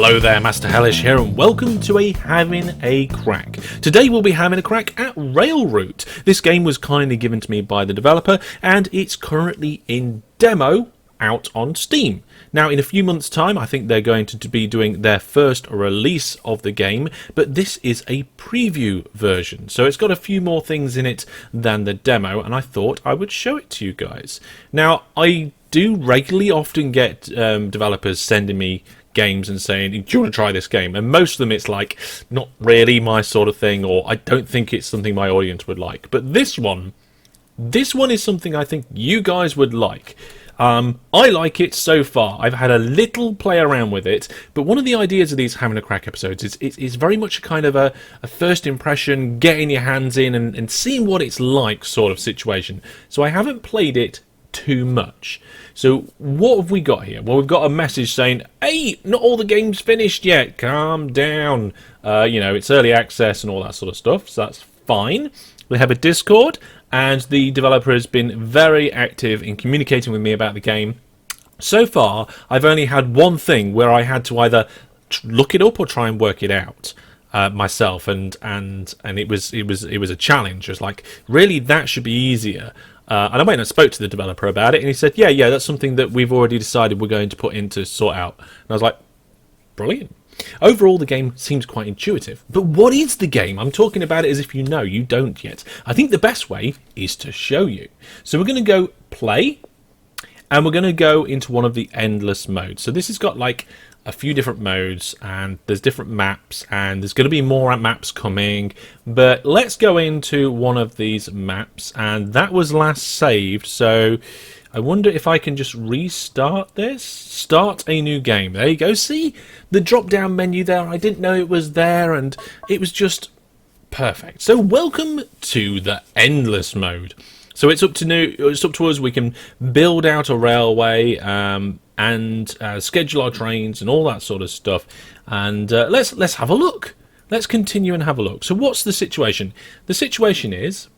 Hello there, Master Hellish here, and welcome to Having a Crack. Today we'll be having a crack at Railroute. This game was kindly given to me by the developer, and it's currently in demo out on Steam. Now, in a few months' time, I think they're going to be doing their first release of the game, but this is a preview version, so it's got a few more things in it than the demo, and I thought I would show it to you guys. Now, I do regularly often get developers sending me games and saying, do you want to try this game? And most of them it's like, not really my sort of thing, or I don't think it's something my audience would like. But this one is something I think you guys would like. I like it so far. I've had a little play around with it, but one of the ideas of these Having a Crack episodes is very much a kind of a first impression, getting your hands in and seeing what it's like sort of situation. So I haven't played it too much. So what have we got here? Well, we've got a message saying, hey, not all the game's finished yet, calm down. You know, it's early access and all that sort of stuff, so that's fine. We have a Discord, and the developer has been very active in communicating with me about the game. So far, I've only had one thing where I had to either look it up or try and work it out myself, and it was a challenge. It was like, really, that should be easier. And I went and spoke to the developer about it, and he said, yeah, that's something that we've already decided we're going to put in to sort out. And I was like, brilliant. Overall, the game seems quite intuitive. But what is the game? I'm talking about it as if you know. You don't yet. I think the best way is to show you. So we're going to go play, and we're going to go into one of the endless modes. So this has got like a few different modes, and there's different maps, and there's going to be more maps coming, but let's go into one of these maps, and that was last saved, so I wonder if I can just restart this. Start a new game. There you go. See the drop down menu there? I didn't know it was there, and it was just perfect. So welcome to the endless mode. So it's up to us. We can build out a railway and schedule our trains and all that sort of stuff. And let's have a look. Let's continue and have a look. So what's the situation? The situation is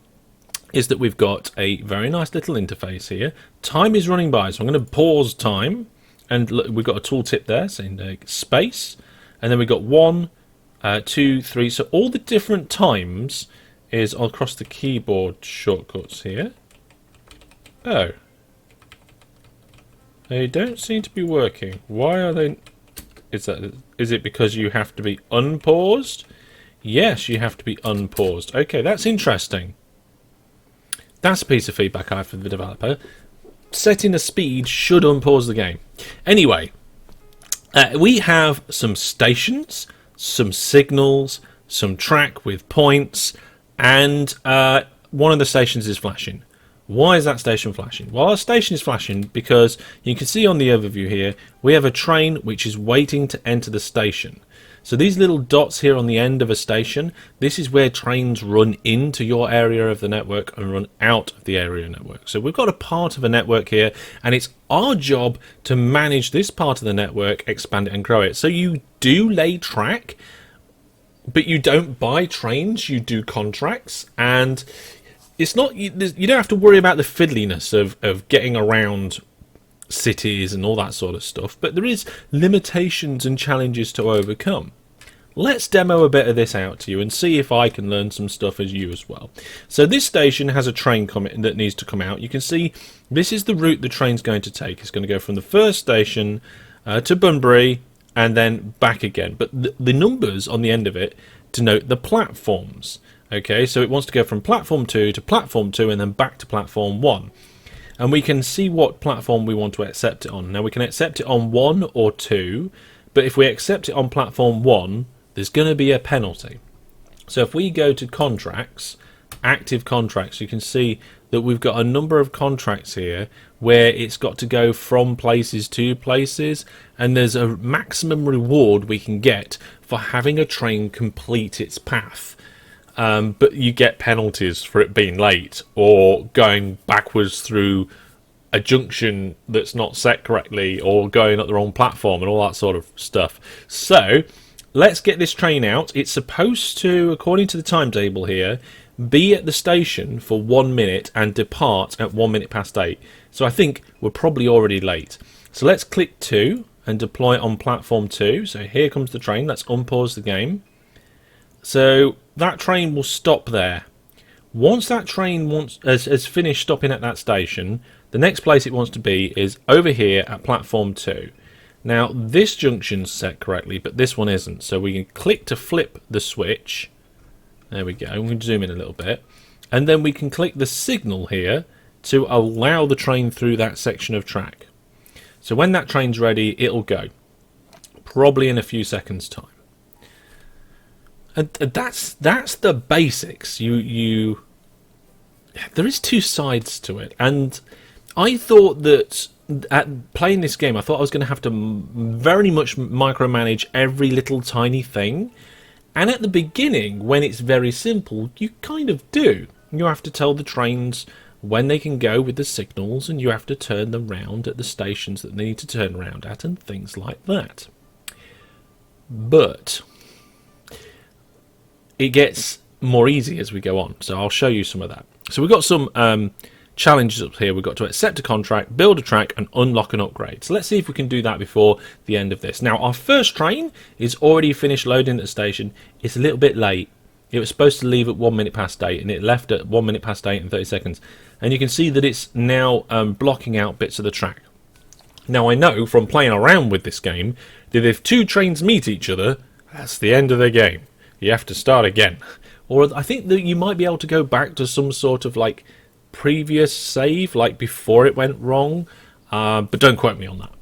that we've got a very nice little interface here. Time is running by, so I'm going to pause time, and look, we've got a tooltip there saying space, and then we've got 1, 2, 3. So all the different times is across the keyboard shortcuts here. Oh. They don't seem to be working. Why are they... Is it because you have to be unpaused? Yes, you have to be unpaused. Okay, that's interesting. That's a piece of feedback I have for the developer. Setting a speed should unpause the game. Anyway, we have some stations, some signals, some track with points, and one of the stations is flashing. Why is that station flashing? Well, our station is flashing because you can see on the overview here, we have a train which is waiting to enter the station. So these little dots here on the end of a station, this is where trains run into your area of the network and run out of the area network. So we've got a part of a network here, and it's our job to manage this part of the network, expand it and grow it. So you do lay track, but you don't buy trains, you do contracts, and it's not, you don't have to worry about the fiddliness of getting around cities and all that sort of stuff, but there is limitations and challenges to overcome. Let's demo a bit of this out to you and see if I can learn some stuff as you as well. So this station has a train coming that needs to come out. You can see this is the route the train's going to take. It's going to go from the first station to Bunbury and then back again, but the numbers on the end of it denote the platforms. Okay, so it wants to go from platform 2 to platform 2 and then back to platform 1. And we can see what platform we want to accept it on. Now we can accept it on 1 or 2, but if we accept it on platform 1, there's going to be a penalty. So if we go to contracts, active contracts, you can see that we've got a number of contracts here where it's got to go from places to places, and there's a maximum reward we can get for having a train complete its path. But you get penalties for it being late or going backwards through a junction that's not set correctly or going up the wrong platform and all that sort of stuff. So let's get this train out. It's supposed to, according to the timetable here, be at the station for 1 minute and depart at 1 minute past 8. So I think we're probably already late. So let's click 2 and deploy it on platform 2. So here comes the train. Let's unpause the game. So that train will stop there. Once that train has finished stopping at that station, the next place it wants to be is over here at platform 2. Now this junction's set correctly, but this one isn't. So we can click to flip the switch. There we go. We can zoom in a little bit. And then we can click the signal here to allow the train through that section of track. So when that train's ready, it'll go. Probably in a few seconds' time. And that's the basics. There is two sides to it, and I thought that at playing this game, I thought I was going to have to very much micromanage every little tiny thing. And at the beginning, when it's very simple, you kind of do. You have to tell the trains when they can go with the signals, and you have to turn them round at the stations that they need to turn around at, and things like that. But it gets more easy as we go on, so I'll show you some of that. So we've got some challenges up here. We've got to accept a contract, build a track, and unlock an upgrade. So let's see if we can do that before the end of this. Now, our first train is already finished loading at the station. It's a little bit late. It was supposed to leave at 1 minute past 8, and it left at 1 minute past 8 and 30 seconds. And you can see that it's now blocking out bits of the track. Now, I know from playing around with this game that if two trains meet each other, that's the end of the game. You have to start again. Or I think that you might be able to go back to some sort of like previous save, like before it went wrong. But don't quote me on that.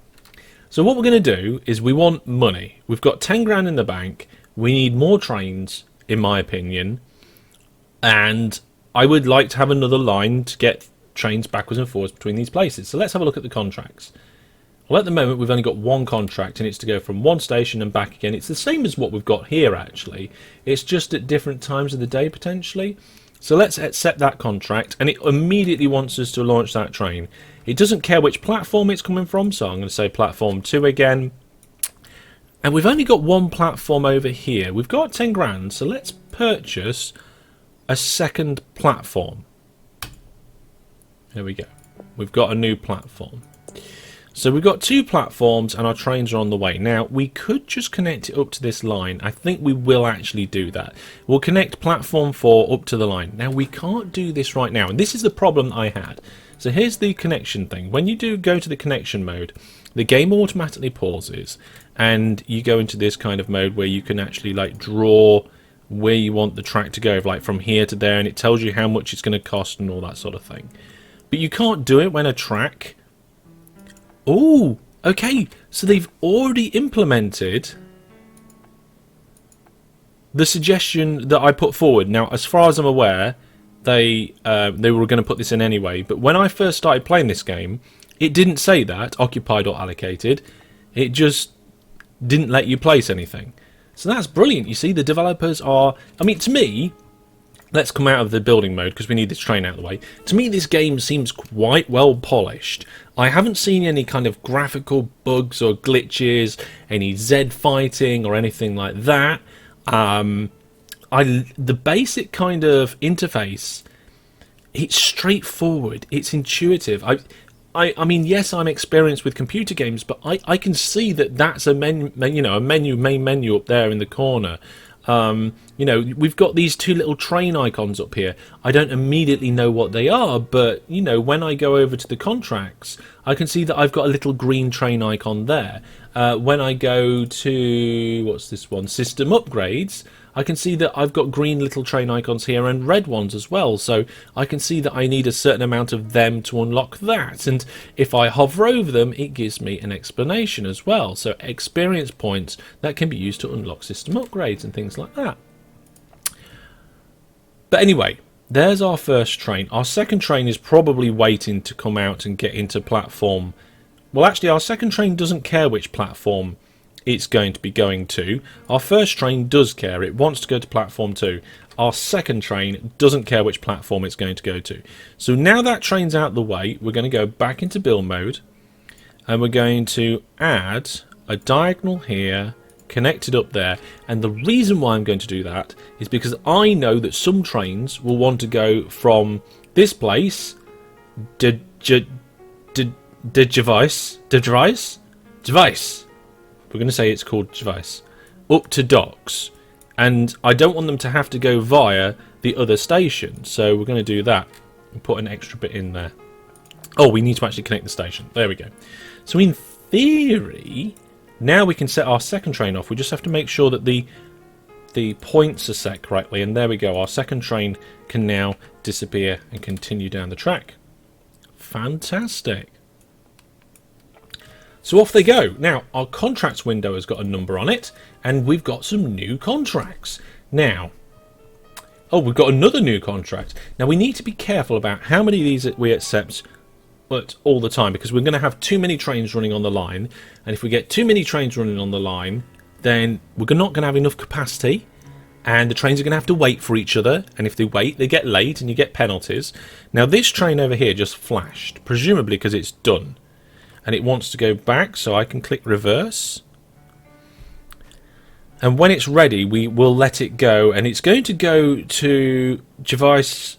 So what we're going to do is we want money. We've got 10 grand in the bank. We need more trains, in my opinion. And I would like to have another line to get trains backwards and forwards between these places. So let's have a look at the contracts. Well, at the moment, we've only got one contract, and it's to go from one station and back again. It's the same as what we've got here, actually. It's just at different times of the day, potentially. So let's accept that contract, and it immediately wants us to launch that train. It doesn't care which platform it's coming from, so I'm going to say platform 2 again. And we've only got one platform over here. We've got 10 grand, so let's purchase a second platform. There we go. We've got a new platform. So we've got two platforms and our trains are on the way. Now, we could just connect it up to this line. I think we will actually do that. We'll connect platform 4 up to the line. Now, we can't do this right now, and this is the problem I had. So here's the connection thing. When you do go to the connection mode, the game automatically pauses, and you go into this kind of mode where you can actually like draw where you want the track to go, like from here to there, and it tells you how much it's going to cost and all that sort of thing. But you can't do it when a track... Oh, okay, so they've already implemented the suggestion that I put forward. Now, as far as I'm aware, they were going to put this in anyway, but when I first started playing this game, it didn't say that, occupied or allocated. It just didn't let you place anything. So that's brilliant. You see, the developers are... I mean, to me... Let's come out of the building mode because we need this train out of the way. To me, this game seems quite well polished. I haven't seen any kind of graphical bugs or glitches, any Z fighting or anything like that. The basic kind of interface, it's straightforward, it's intuitive. I mean, yes, I'm experienced with computer games, but I can see that that's a main menu up there in the corner. You know, we've got these two little train icons up here. I don't immediately know what they are, but, you know, when I go over to the contracts, I can see that I've got a little green train icon there. When I go to, what's this one, system upgrades, I can see that I've got green little train icons here and red ones as well. So I can see that I need a certain amount of them to unlock that. And if I hover over them, it gives me an explanation as well. So experience points that can be used to unlock system upgrades and things like that. But anyway, there's our first train. Our second train is probably waiting to come out and get into platform. Well, actually, our second train doesn't care which platform it's going to be going to. Our first train does care. It wants to go to platform 2. Our second train doesn't care which platform it's going to go to. So now that train's out the way, we're going to go back into build mode, and we're going to add a diagonal here, connected up there. And the reason why I'm going to do that is because I know that some trains will want to go from this place, device, we're going to say it's called device, up to docks. And I don't want them to have to go via the other station. So we're going to do that and put an extra bit in there. Oh, we need to actually connect the station. There we go. So in theory, now we can set our second train off. We just have to make sure that the points are set correctly. And there we go. Our second train can now disappear and continue down the track. Fantastic. So off they go. Now, our contracts window has got a number on it, and we've got some new contracts. Now, oh, we've got another new contract. Now, we need to be careful about how many of these we accept all the time, because we're going to have too many trains running on the line, and if we get too many trains running on the line, then we're not going to have enough capacity, and the trains are going to have to wait for each other, and if they wait, they get late, and you get penalties. Now, this train over here just flashed, presumably because it's done. And it wants to go back, so I can click reverse. And when it's ready, we will let it go. And it's going to go to device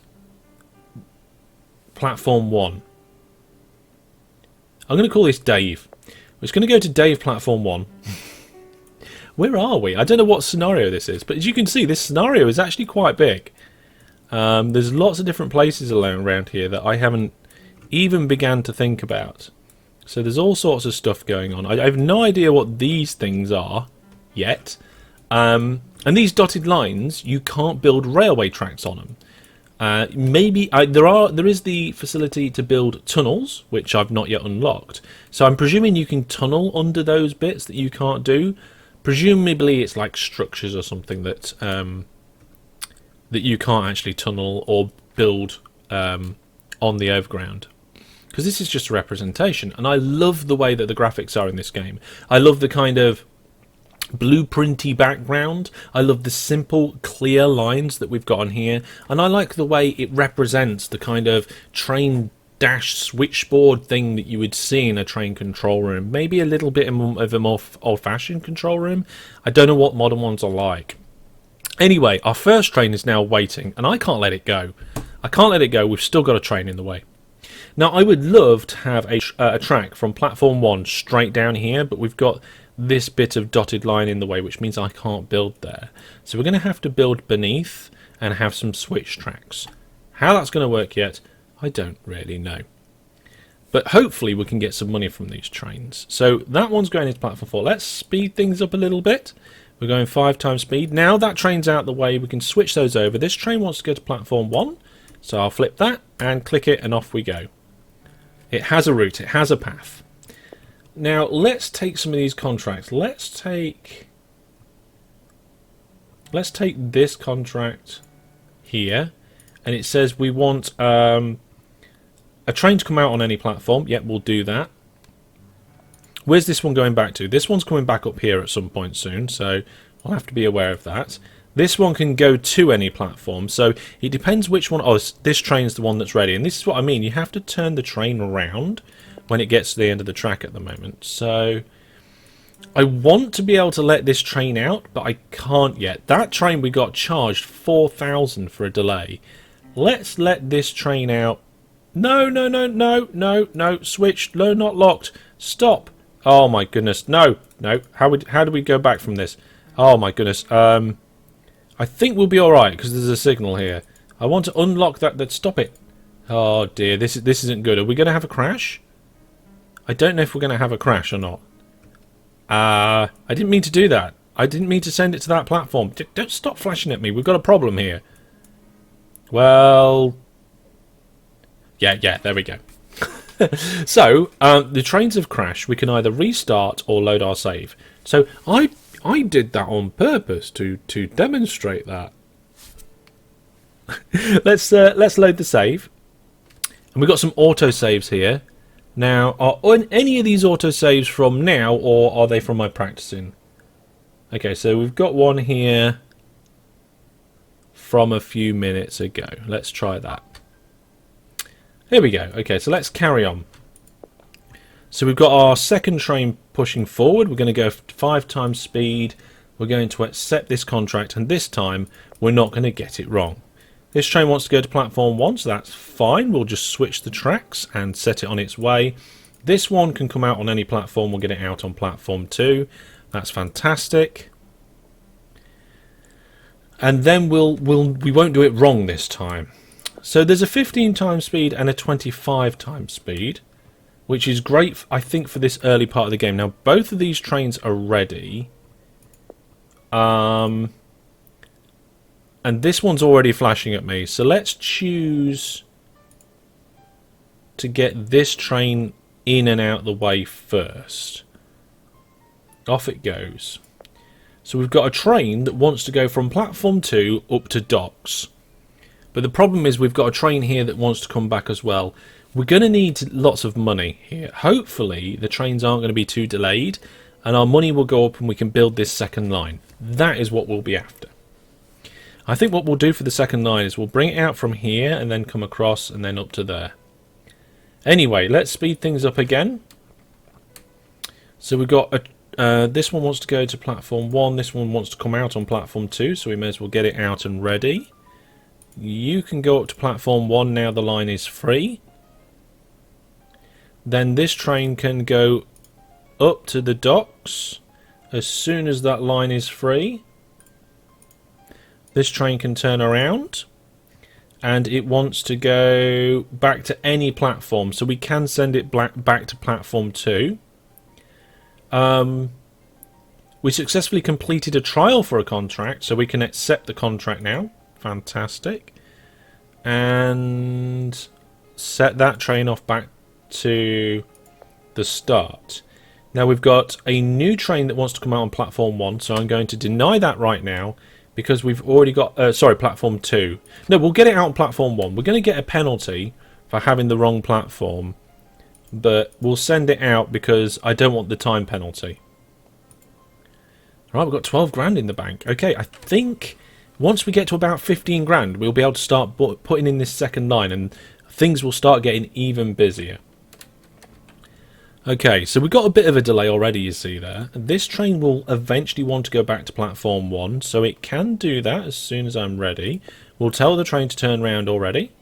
platform 1. I'm going to call this Dave. It's going to go to Dave platform 1. Where are we? I don't know what scenario this is. But as you can see, this scenario is actually quite big. There's lots of different places around here that I haven't even begun to think about. So there's all sorts of stuff going on. I have no idea what these things are yet. And these dotted lines, you can't build railway tracks on them. There is the facility to build tunnels, which I've not yet unlocked. So I'm presuming you can tunnel under those bits that you can't do. Presumably it's like structures or something that that you can't actually tunnel or build on the overground. Because this is just a representation, and I love the way that the graphics are in this game. I love the kind of blueprinty background. I love the simple, clear lines that we've got on here, and I like the way it represents the kind of train dash switchboard thing that you would see in a train control room. Maybe a little bit of a more old-fashioned control room. I don't know what modern ones are like. Anyway, our first train is now waiting, and I can't let it go. I can't let it go. We've still got a train in the way. Now, I would love to have a track from platform 1 straight down here, but we've got this bit of dotted line in the way, which means I can't build there. So we're going to have to build beneath and have some switch tracks. How that's going to work yet, I don't really know. But hopefully we can get some money from these trains. So that one's going into platform 4. Let's speed things up a little bit. We're going 5 times speed. Now that train's out the way, we can switch those over. This train wants to go to platform 1, so I'll flip that and click it, and off we go. It has a route, it has a path. Now let's take some of these contracts. Let's take this contract here, and it says we want a train to come out on any platform. Yep, we'll do that. Where's this one going back to? This one's coming back up here at some point soon, so I'll have to be aware of that. This one can go to any platform, so it depends which one. Oh, this train's the one that's ready, and this is what I mean. You have to turn the train around when it gets to the end of the track at the moment. So I want to be able to let this train out, but I can't yet. That train, we got charged 4,000 for a delay. Let's let this train out. No, no, no, no, no, no. Switch. No, not locked. Stop. Oh my goodness. No, no. How do we go back from this? Oh my goodness. I think we'll be alright because there's a signal here. I want to unlock that. Stop it. Oh dear, this isn't good. Are we going to have a crash? I don't know if we're going to have a crash or not. I didn't mean to do that. I didn't mean to send it to that platform. Don't stop flashing at me. We've got a problem here. Well, yeah, there we go. So, the trains have crashed. We can either restart or load our save. So, I did that on purpose to demonstrate that. Let's load the save. And we've got some auto saves here. Now, are any of these auto saves from now, or are they from my practicing? Okay, so we've got one here from a few minutes ago. Let's try that. Here we go. Okay, so let's carry on. So we've got our second train pushing forward. We're going to go 5 times speed. We're going to accept this contract, and this time we're not going to get it wrong. This train wants to go to platform 1, so that's fine. We'll just switch the tracks and set it on its way. This one can come out on any platform. We'll get it out on platform 2. That's fantastic. And then we won't do it wrong this time. So there's a 15 times speed and a 25 times speed, which is great, I think, for this early part of the game. Now, both of these trains are ready. And this one's already flashing at me. So let's choose to get this train in and out the way first. Off it goes. So we've got a train that wants to go from platform 2 up to docks. But the problem is we've got a train here that wants to come back as well. We're going to need lots of money here. Hopefully the trains aren't going to be too delayed and our money will go up and we can build this second line. That is what we'll be after. I think what we'll do for the second line is we'll bring it out from here and then come across and then up to there. Anyway, let's speed things up again. So we've got this one wants to go to platform 1, this one wants to come out on platform 2, so we may as well get it out and ready. You can go up to platform 1 now the line is free. Then this train can go up to the docks as soon as that line is free. This train can turn around and it wants to go back to any platform, so we can send it back to platform 2. We successfully completed a trial for a contract, so we can accept the contract now. Fantastic. And set that train off back to the start. Now we've got a new train that wants to come out on platform 1, so I'm going to deny that right now because we've already got platform 2. No, we'll get it out on platform 1. We're going to get a penalty for having the wrong platform, but we'll send it out because I don't want the time penalty. Right, we've got 12 grand in the bank. Okay, I think once we get to about 15 grand, we'll be able to start putting in this second line and things will start getting even busier. Okay, so we've got a bit of a delay already, you see there. This train will eventually want to go back to platform 1, so it can do that as soon as I'm ready. We'll tell the train to turn around already.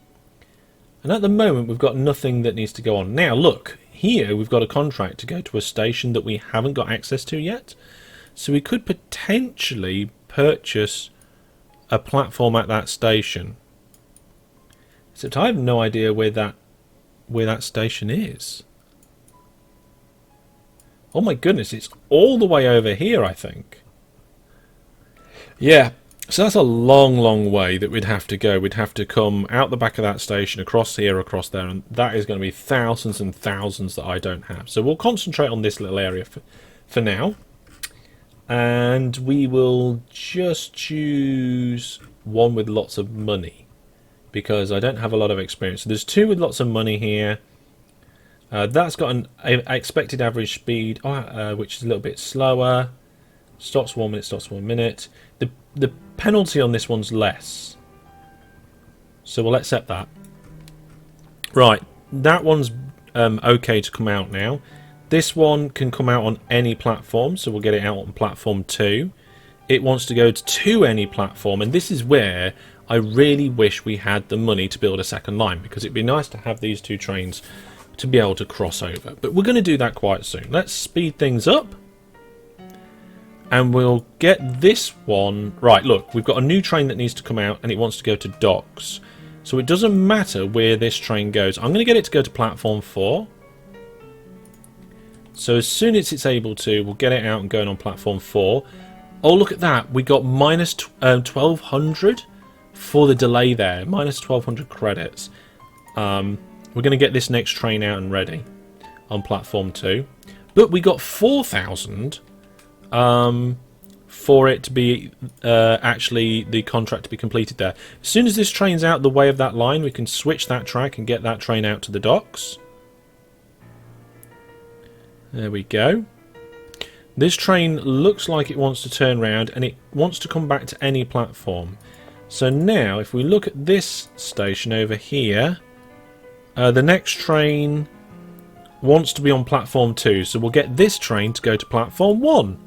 And at the moment, we've got nothing that needs to go on. Now, look, here we've got a contract to go to a station that we haven't got access to yet. So we could potentially purchase a platform at that station. Except I have no idea where that station is. Oh my goodness, it's all the way over here, I think. Yeah, so that's a long, long way that we'd have to go. We'd have to come out the back of that station, across here, across there, and that is going to be thousands and thousands that I don't have. So we'll concentrate on this little area for now. And we will just choose one with lots of money, because I don't have a lot of experience. So there's two with lots of money here. That's got an expected average speed, which is a little bit slower. Stops 1 minute, stops 1 minute. The penalty on this one's less, so we'll accept that. Right, that one's okay to come out now. This one can come out on any platform, so we'll get it out on platform 2. It wants to go to any platform, and this is where I really wish we had the money to build a second line, because it'd be nice to have these two trains to be able to cross over. But we're going to do that quite soon. Let's speed things up. And we'll get this one. Right, look, we've got a new train that needs to come out and it wants to go to docks. So it doesn't matter where this train goes. I'm going to get it to go to platform 4. So as soon as it's able to, we'll get it out and going on platform 4. Oh, look at that. We got minus 1,200 for the delay there. Minus 1,200 credits. We're going to get this next train out and ready on platform 2. But we got 4,000 for it to be actually the contract to be completed there. As soon as this train's out the way of that line, we can switch that track and get that train out to the docks. There we go. This train looks like it wants to turn around and it wants to come back to any platform. So now if we look at this station over here, the next train wants to be on platform 2, so we'll get this train to go to platform 1.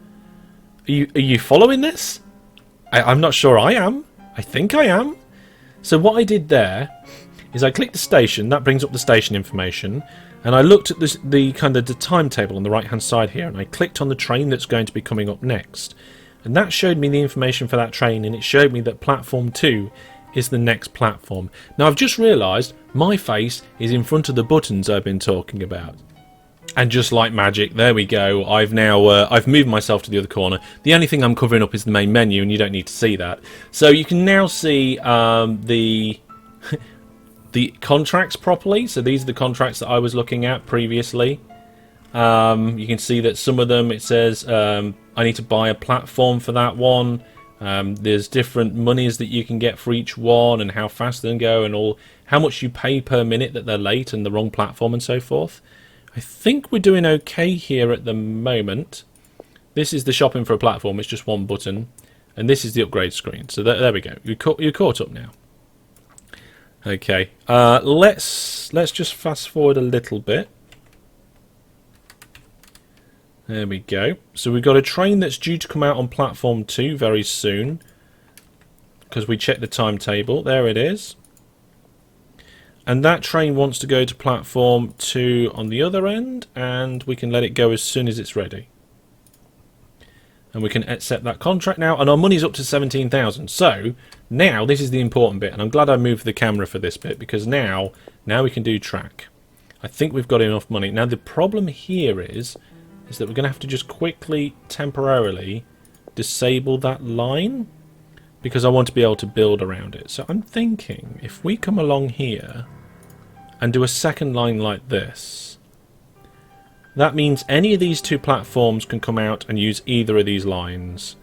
Are you following this? I'm not sure I am. I think I am. So what I did there is I clicked the station. That brings up the station information. And I looked at the kind of the timetable on the right hand side here, and I clicked on the train that's going to be coming up next, and that showed me the information for that train, and it showed me that platform 2 is the next platform. Now I've just realised my face is in front of the buttons I've been talking about, and just like magic, there we go. I've now I've moved myself to the other corner. The only thing I'm covering up is the main menu, and you don't need to see that. So you can now see the the contracts properly. So these are the contracts that I was looking at previously. You can see that some of them, it says I need to buy a platform for that one. There's different monies that you can get for each one, and how fast they go, and all how much you pay per minute that they're late and the wrong platform and so forth. I think we're doing okay here at the moment. This is the shopping for a platform. It's just one button, and this is the upgrade screen. So there we go. You're caught up now. Okay, let's just fast forward a little bit. There we go. So we've got a train that's due to come out on platform 2 very soon, because we checked the timetable. There it is. And that train wants to go to platform 2 on the other end, and we can let it go as soon as it's ready. And we can accept that contract now, and our money's up to 17,000. So now this is the important bit, and I'm glad I moved the camera for this bit, because now we can do track. I think we've got enough money. Now the problem here is that we're going to have to just quickly, temporarily disable that line, because I want to be able to build around it. So I'm thinking if we come along here and do a second line like this, that means any of these two platforms can come out and use either of these lines,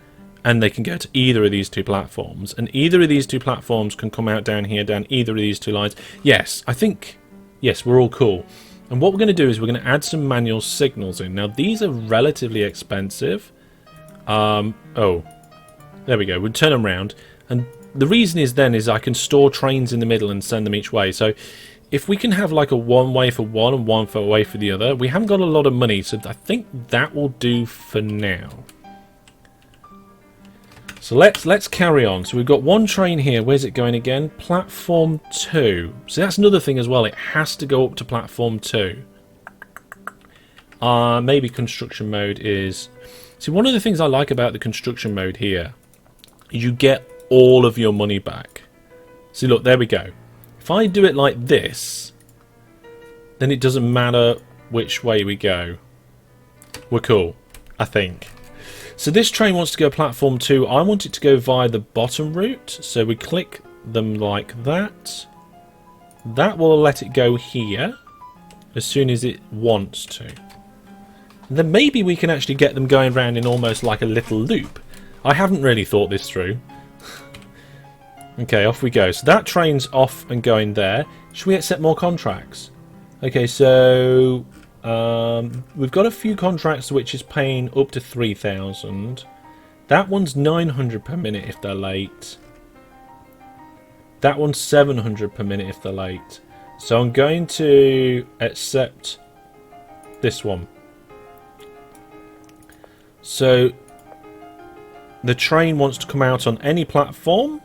and they can go to either of these two platforms, and either of these two platforms can come out down here, down either of these two lines. Yes, I think, yes, we're all cool. And what we're going to do is we're going to add some manual signals in. Now these are relatively expensive. Oh, there we go. We'll turn them around, and the reason is then is I can store trains in the middle and send them each way. So if we can have like a one way for one and one way for the other, we haven't got a lot of money, so I think that will do for now. So let's carry on. So we've got one train here. Where's it going again? Platform 2. So that's another thing as well. It has to go up to platform 2. Maybe construction mode is... See, one of the things I like about the construction mode here is you get all of your money back. See, look, there we go. If I do it like this, then it doesn't matter which way we go. We're cool, I think. So this train wants to go platform 2. I want it to go via the bottom route. So we click them like that. That will let it go here as soon as it wants to. And then maybe we can actually get them going around in almost like a little loop. I haven't really thought this through. Okay, off we go. So that train's off and going there. Should we accept more contracts? Okay, so... we've got a few contracts which is paying up to 3,000. That one's 900 per minute if they're late. That one's 700 per minute if they're late. So I'm going to accept this one. So the train wants to come out on any platform.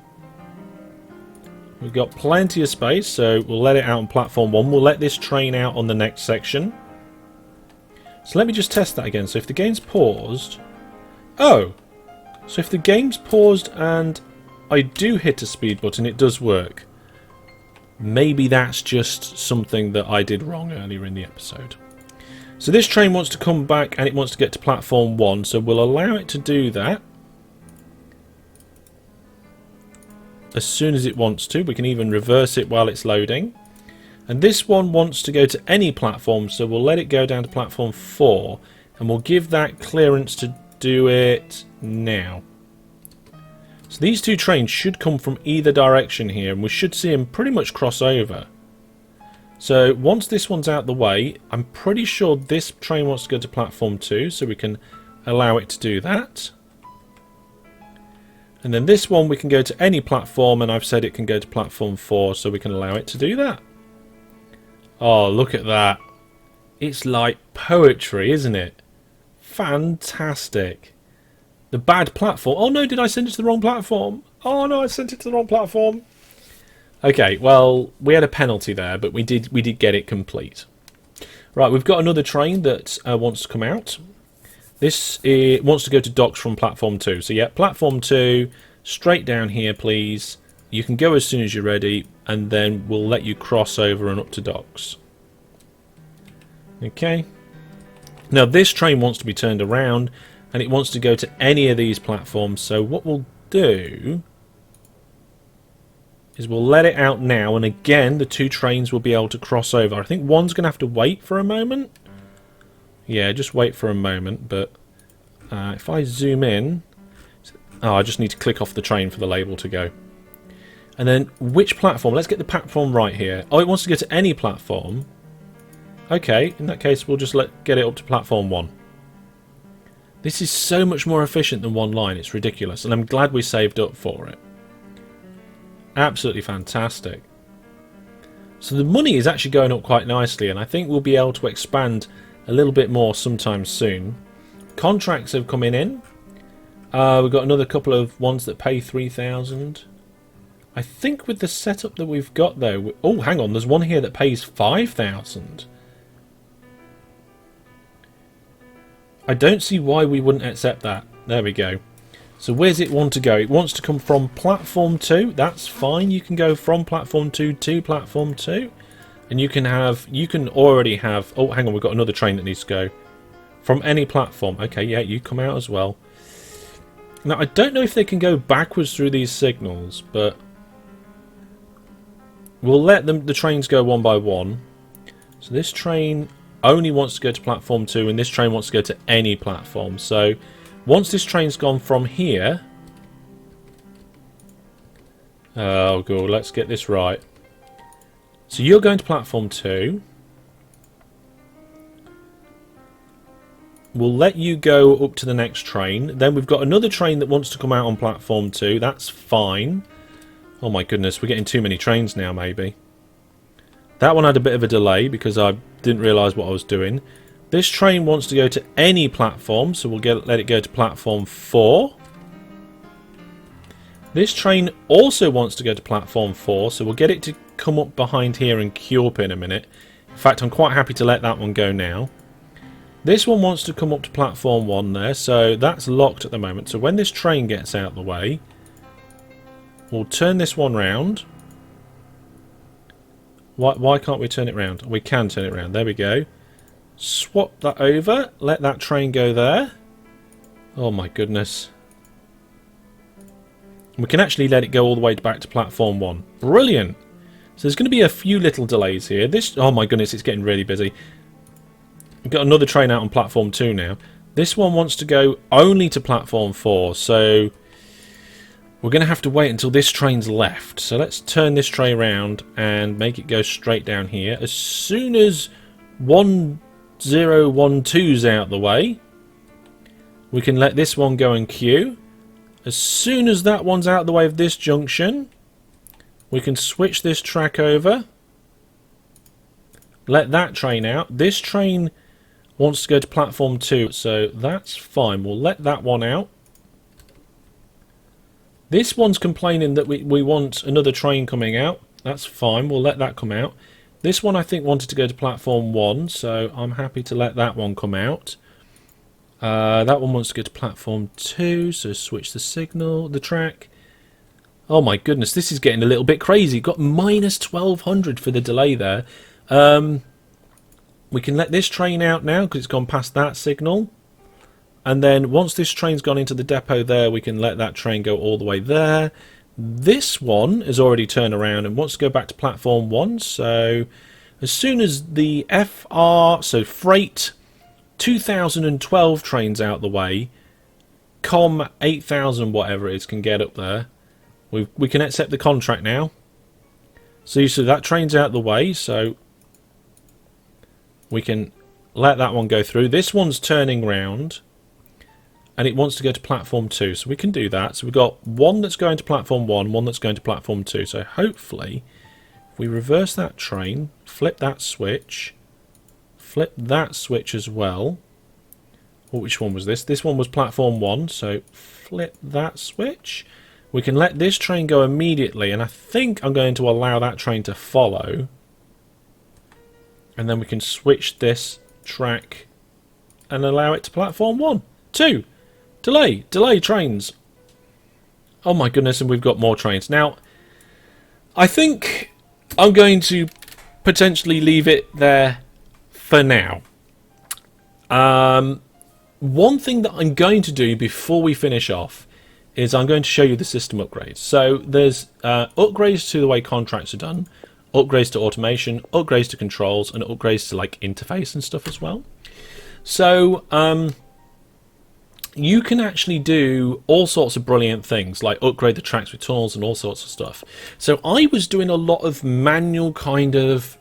We've got plenty of space, so we'll let it out on platform 1. We'll let this train out on the next section. So let me just test that again. So if the game's paused... Oh! So if the game's paused and I do hit a speed button, it does work. Maybe that's just something that I did wrong earlier in the episode. So this train wants to come back and it wants to get to platform 1. So we'll allow it to do that. As soon as it wants to. We can even reverse it while it's loading. And this one wants to go to any platform, so we'll let it go down to platform 4, and we'll give that clearance to do it now. So these two trains should come from either direction here, and we should see them pretty much cross over. So once this one's out the way, I'm pretty sure this train wants to go to platform 2, so we can allow it to do that. And then this one we can go to any platform, and I've said it can go to platform 4, so we can allow it to do that. Oh, look at that. It's like poetry, isn't it? Fantastic. The bad platform. Oh no, did I send it to the wrong platform? Oh no, I sent it to the wrong platform. Okay, well, we had a penalty there, but we did get it complete. Right, we've got another train that wants to come out. This wants to go to docks from platform 2. So yeah, platform 2, straight down here, please. You can go as soon as you're ready, and then we'll let you cross over and up to docks. Okay. Now this train wants to be turned around, and it wants to go to any of these platforms. So what we'll do is we'll let it out now, and again the two trains will be able to cross over. I think one's going to have to wait for a moment. Yeah, just wait for a moment, but if I zoom in... Oh, I just need to click off the train for the label to go. And then, which platform? Let's get the platform right here. Oh, it wants to go to any platform. Okay, in that case, we'll just get it up to platform 1. This is so much more efficient than one line. It's ridiculous, and I'm glad we saved up for it. Absolutely fantastic. So the money is actually going up quite nicely, and I think we'll be able to expand a little bit more sometime soon. Contracts have come in. We've got another couple of ones that pay 3,000. I think with the setup that we've got though... Oh, hang on, there's one here that pays 5,000. I don't see why we wouldn't accept that. There we go. So where's it want to go? It wants to come from platform 2. That's fine. You can go from platform 2 to platform 2. And you can already have... Oh, hang on, we've got another train that needs to go. From any platform. Okay, yeah, you come out as well. Now, I don't know if they can go backwards through these signals, but... We'll let the trains go one by one. So this train only wants to go to platform 2, and this train wants to go to any platform. So, once this train's gone from here... Oh, good, let's get this right. So you're going to platform 2. We'll let you go up to the next train. Then we've got another train that wants to come out on platform 2. That's fine. Oh my goodness, we're getting too many trains now, maybe. That one had a bit of a delay because I didn't realise what I was doing. This train wants to go to any platform, so we'll let it go to platform 4. This train also wants to go to platform 4, so we'll get it to come up behind here and queue up in a minute. In fact, I'm quite happy to let that one go now. This one wants to come up to platform 1 there, so that's locked at the moment. So when this train gets out of the way, we'll turn this one round. Why can't we turn it round? We can turn it round. There we go. Swap that over. Let that train go there. Oh my goodness. We can actually let it go all the way back to platform 1. Brilliant. So there's going to be a few little delays here. Oh my goodness, it's getting really busy. We've got another train out on platform 2 now. This one wants to go only to platform 4, so we're going to have to wait until this train's left. So let's turn this train around and make it go straight down here. As soon as 1012's out the way, we can let this one go and queue. As soon as that one's out the way of this junction, we can switch this track over. Let that train out. This train wants to go to platform 2, so that's fine. We'll let that one out. This one's complaining that we want another train coming out. That's fine. We'll let that come out. This one, I think, wanted to go to platform 1, so I'm happy to let that one come out. That one wants to go to platform 2, so switch the track. Oh my goodness, this is getting a little bit crazy. Got minus 1200 for the delay there. We can let this train out now because it's gone past that signal. And then once this train's gone into the depot there, we can let that train go all the way there. This one has already turned around and wants to go back to platform 1. So as soon as the so freight 2012 trains out the way, com 8000 whatever it is can get up there. We can accept the contract now. So that train's out the way, so we can let that one go through. This one's turning round and it wants to go to platform 2, so we can do that. So we've got one that's going to platform 1, one that's going to platform 2. So hopefully if we reverse that train, flip that switch as well. Well, which one was this? This one was platform 1, so flip that switch. We can let this train go immediately, and I think I'm going to allow that train to follow. And then we can switch this track and allow it to platform 1. 2. Delay trains. Oh my goodness, and we've got more trains. Now, I think I'm going to potentially leave it there for now. One thing that I'm going to do before we finish off is I'm going to show you the system upgrades. So there's upgrades to the way contracts are done, upgrades to automation, upgrades to controls, and upgrades to like interface and stuff as well. So you can actually do all sorts of brilliant things, like upgrade the tracks with tunnels and all sorts of stuff. So I was doing a lot of manual kind of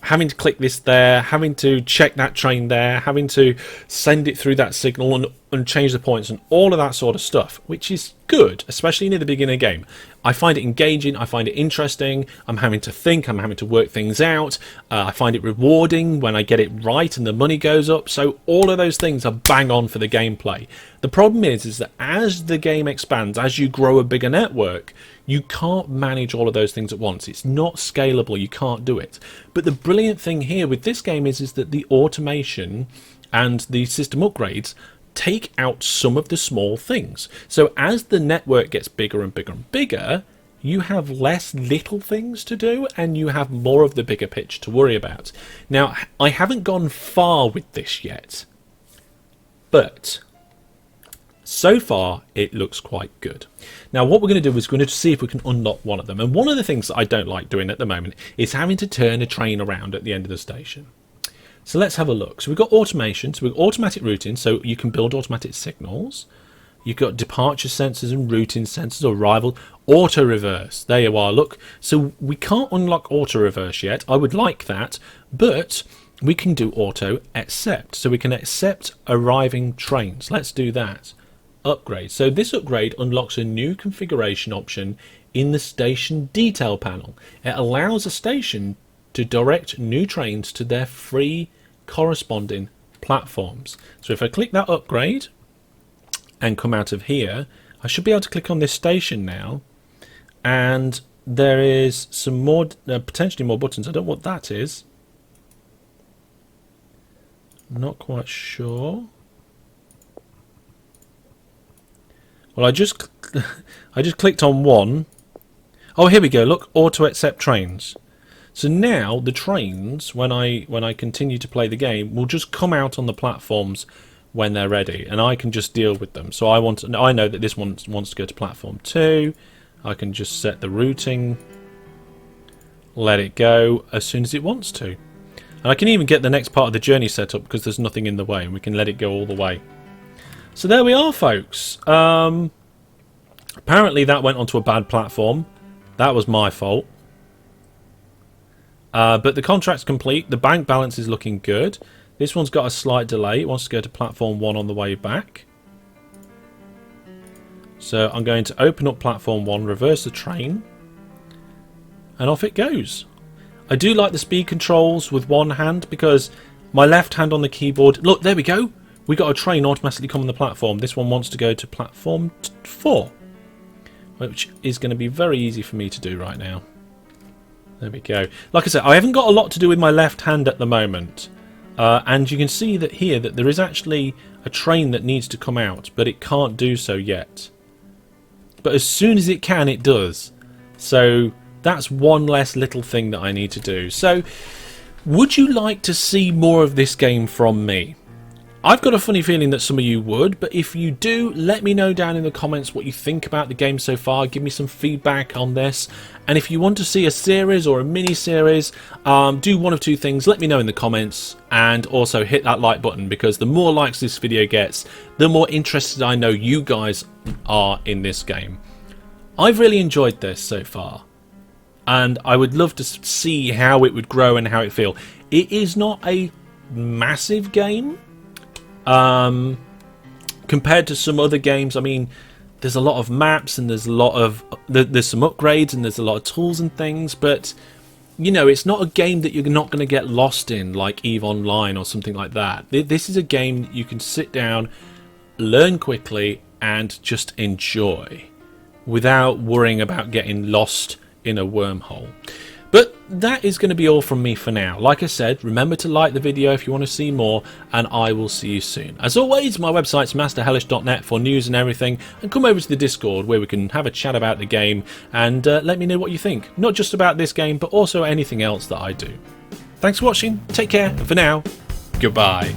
having to click this there, having to check that train there, having to send it through that signal and change the points and all of that sort of stuff, which is good, especially near the beginning of the game. I find it engaging, I find it interesting, I'm having to think, I'm having to work things out, I find it rewarding when I get it right and the money goes up, so all of those things are bang on for the gameplay. The problem is that as the game expands, as you grow a bigger network, you can't manage all of those things at once. It's not scalable, you can't do it. But the brilliant thing here with this game is that the automation and the system upgrades take out some of the small things. So as the network gets bigger and bigger and bigger, you have less little things to do and you have more of the bigger picture to worry about. Now, I haven't gone far with this yet, but so far it looks quite good. Now what we're going to do is we're going to see if we can unlock one of them. And one of the things that I don't like doing at the moment is having to turn a train around at the end of the station. So let's have a look. So we've got automation, so we've got automatic routing, so you can build automatic signals. You've got departure sensors and routing sensors, arrival, auto reverse. There you are, look. So we can't unlock auto reverse yet. I would like that, but we can do auto accept. So we can accept arriving trains. Let's do that. Upgrade. So this upgrade unlocks a new configuration option in the station detail panel. It allows a station to direct new trains to their free corresponding platforms. So if I click that upgrade and come out of here, I should be able to click on this station now, and there is some more, potentially more buttons. I don't know what that is. I'm not quite sure. Well, I just clicked on one. Oh, here we go. Look, auto accept trains. So now the trains, when I continue to play the game, will just come out on the platforms when they're ready, and I can just deal with them. So I know that this one wants to go to platform 2. I can just set the routing, let it go as soon as it wants to, and I can even get the next part of the journey set up because there's nothing in the way, and we can let it go all the way. So there we are, folks. Apparently that went onto a bad platform. That was my fault. But the contract's complete. The bank balance is looking good. This one's got a slight delay. It wants to go to platform 1 on the way back. So I'm going to open up platform 1, reverse the train, and off it goes. I do like the speed controls with one hand because my left hand on the keyboard... Look, there we go. We got a train automatically come on the platform. This one wants to go to platform 4, which is going to be very easy for me to do right now. There we go. Like I said, I haven't got a lot to do with my left hand at the moment. And you can see that here that there is actually a train that needs to come out, but it can't do so yet. But as soon as it can, it does. So that's one less little thing that I need to do. So would you like to see more of this game from me? I've got a funny feeling that some of you would, but if you do, let me know down in the comments what you think about the game so far. Give me some feedback on this. And if you want to see a series or a mini-series, do one of two things. Let me know in the comments, and also hit that like button, because the more likes this video gets, the more interested I know you guys are in this game. I've really enjoyed this so far, and I would love to see how it would grow and how it feel. It is not a massive game. Compared to some other games. I mean, there's a lot of maps and there's a lot of there's some upgrades and there's a lot of tools and things, but you know, it's not a game that you're not going to get lost in like EVE Online or something like that. This is a game that you can sit down, learn quickly, and just enjoy without worrying about getting lost in a wormhole. But that is going to be all from me for now. Like I said, remember to like the video if you want to see more, and I will see you soon. As always, my website's masterhellish.net for news and everything, and come over to the Discord where we can have a chat about the game and let me know what you think. Not just about this game, but also anything else that I do. Thanks for watching, take care, and for now, goodbye.